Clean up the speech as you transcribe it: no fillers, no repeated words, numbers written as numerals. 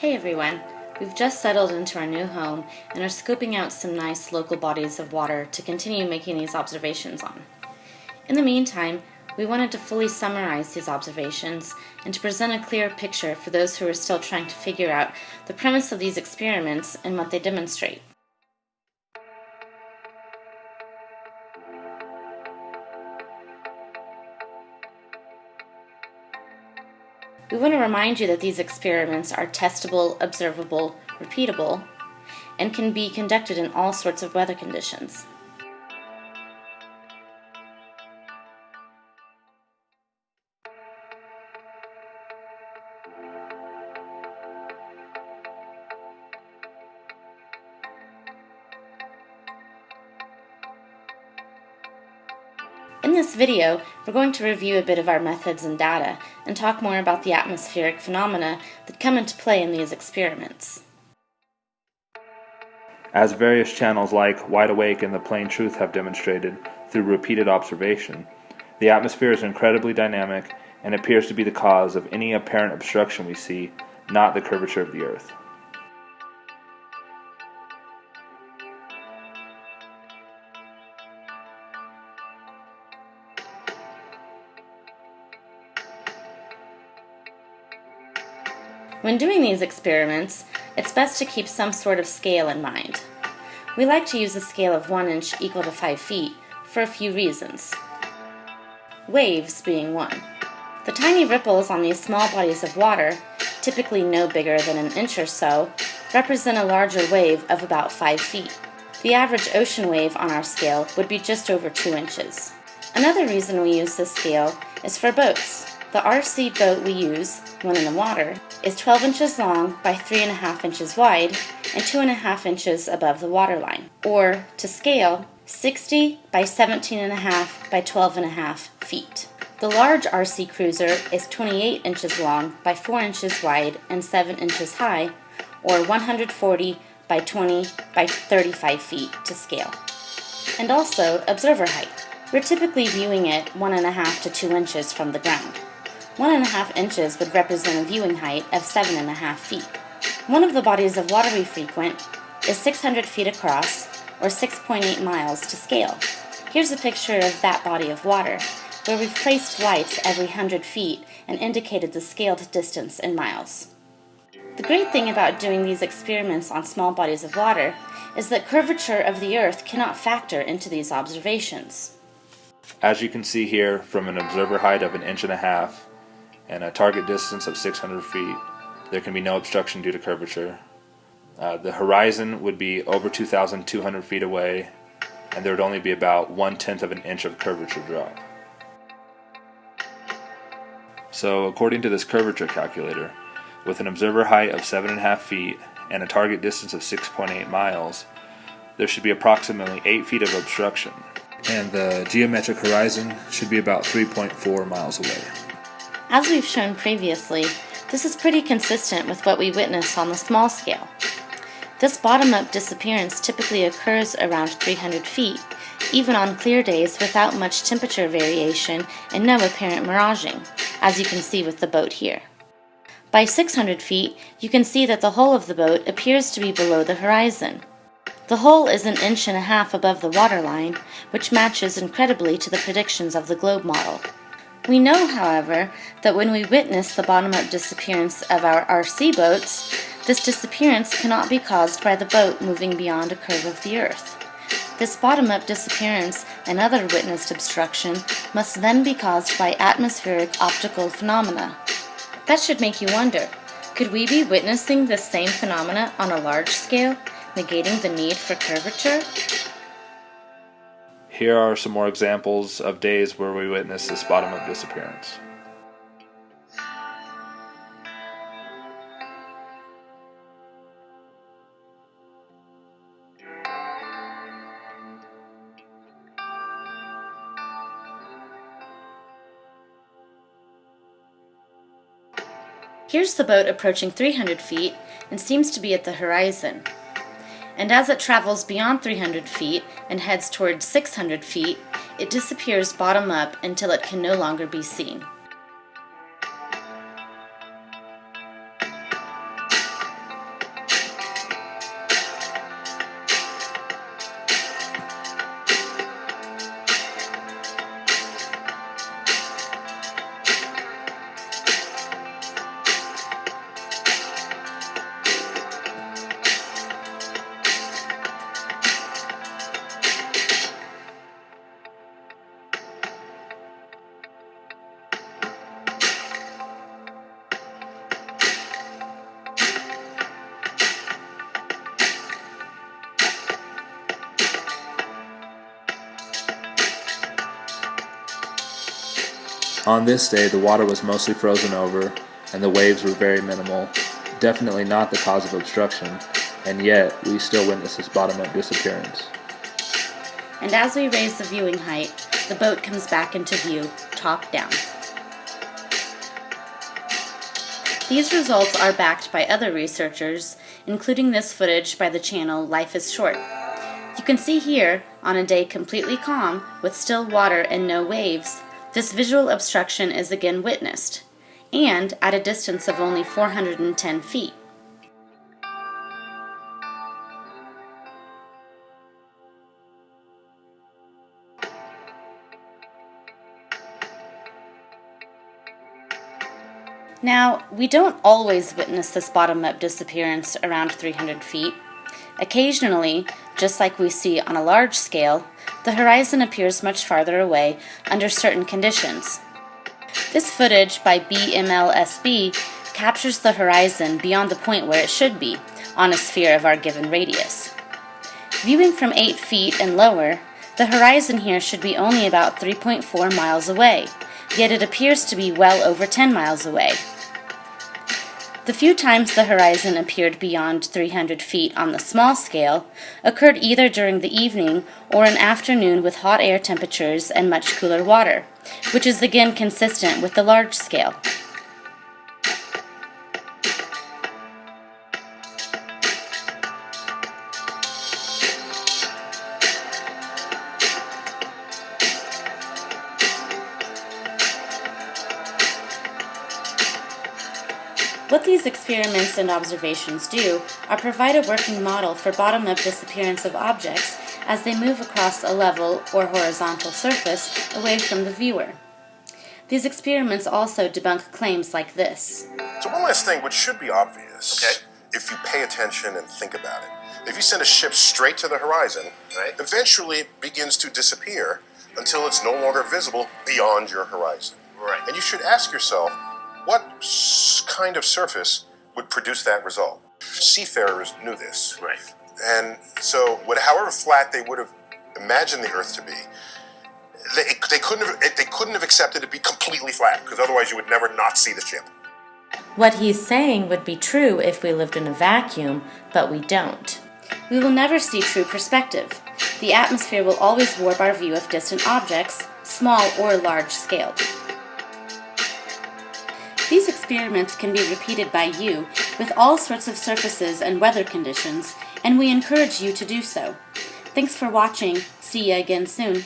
Hey everyone, we've just settled into our new home and are scoping out some nice local bodies of water to continue making these observations on. In the meantime, we wanted to fully summarize these observations and to present a clear picture for those who are still trying to figure out the premise of these experiments and what they demonstrate. We want to remind you that these experiments are testable, observable, repeatable, and can be conducted in all sorts of weather conditions. In this video, we're going to review a bit of our methods and data and talk more about the atmospheric phenomena that come into play in these experiments. As various channels like Wide Awake and The Plain Truth have demonstrated through repeated observation, the atmosphere is incredibly dynamic and appears to be the cause of any apparent obstruction we see, not the curvature of the Earth. When doing these experiments, it's best to keep some sort of scale in mind. We like to use a scale of 1 inch equal to 5 feet for a few reasons. Waves being one. The tiny ripples on these small bodies of water, typically no bigger than an inch or so, represent a larger wave of about 5 feet. The average ocean wave on our scale would be just over 2 inches. Another reason we use this scale is for boats. The RC boat we use, when in the water, is 12 inches long by 3.5 inches wide and 2.5 inches above the waterline, or, to scale, 60 by 17.5 by 12.5 feet. The large RC cruiser is 28 inches long by 4 inches wide and 7 inches high, or 140 by 20 by 35 feet to scale. And also observer height. We're typically viewing it 1.5 to 2 inches from the ground. 1.5 inches would represent a viewing height of 7.5 feet. One of the bodies of water we frequent is 600 feet across, or 6.8 miles to scale. Here's a picture of that body of water, where we've placed lights every 100 feet and indicated the scaled distance in miles. The great thing about doing these experiments on small bodies of water is that curvature of the Earth cannot factor into these observations. As you can see here, from an observer height of 1.5 inches and a target distance of 600 feet, there can be no obstruction due to curvature. The horizon would be over 2,200 feet away, and there would only be about 1/10 of an inch of curvature drop. So according to this curvature calculator, with an observer height of 7.5 feet and a target distance of 6.8 miles, there should be approximately 8 feet of obstruction, and the geometric horizon should be about 3.4 miles away. As we've shown previously, this is pretty consistent with what we witness on the small scale. This bottom-up disappearance typically occurs around 300 feet, even on clear days without much temperature variation and no apparent miraging, as you can see with the boat here. By 600 feet, you can see that the hull of the boat appears to be below the horizon. The hull is 1.5 inches above the waterline, which matches incredibly to the predictions of the globe model. We know, however, that when we witness the bottom-up disappearance of our RC boats, this disappearance cannot be caused by the boat moving beyond a curve of the Earth. This bottom-up disappearance and other witnessed obstruction must then be caused by atmospheric optical phenomena. That should make you wonder, could we be witnessing the same phenomena on a large scale, negating the need for curvature? Here are some more examples of days where we witnessed this bottom-up disappearance. Here's the boat approaching 300 feet and seems to be at the horizon. And as it travels beyond 300 feet and heads towards 600 feet, it disappears bottom up until it can no longer be seen. On this day, the water was mostly frozen over, and the waves were very minimal, definitely not the cause of obstruction, and yet we still witnessed this bottom-up disappearance. And as we raise the viewing height, the boat comes back into view, top down. These results are backed by other researchers, including this footage by the channel LifeIs Short. You can see here, on a day completely calm, with still water and no waves, this visual obstruction is again witnessed, and at a distance of only 410 feet. Now, we don't always witness this bottom-up disappearance around 300 feet. Occasionally, just like we see on a large scale, the horizon appears much farther away under certain conditions. This footage by Bmlsb captures the horizon beyond the point where it should be, on a sphere of our given radius. Viewing from 8 feet and lower, the horizon here should be only about 3.4 miles away, yet it appears to be well over 10 miles away. The few times the horizon appeared beyond 300 feet on the small scale occurred either during the evening or an afternoon with hot air temperatures and much cooler water, which is again consistent with the large scale. What these experiments and observations do are provide a working model for bottom-up disappearance of objects as they move across a level or horizontal surface away from the viewer. These experiments also debunk claims like this. So one last thing, which should be obvious, if you pay attention and think about it. If you send a ship straight to the horizon, eventually it begins to disappear until it's no longer visible beyond your horizon. And you should ask yourself, what kind of surface would produce that result? Seafarers knew this. And so, however flat they would have imagined the Earth to be, they couldn't have accepted it to be completely flat, because otherwise you would never not see the ship. What he's saying would be true if we lived in a vacuum, but we don't. We will never see true perspective. The atmosphere will always warp our view of distant objects, small or large scaled. These experiments can be repeated by you with all sorts of surfaces and weather conditions, and we encourage you to do so. Thanks for watching. See you again soon.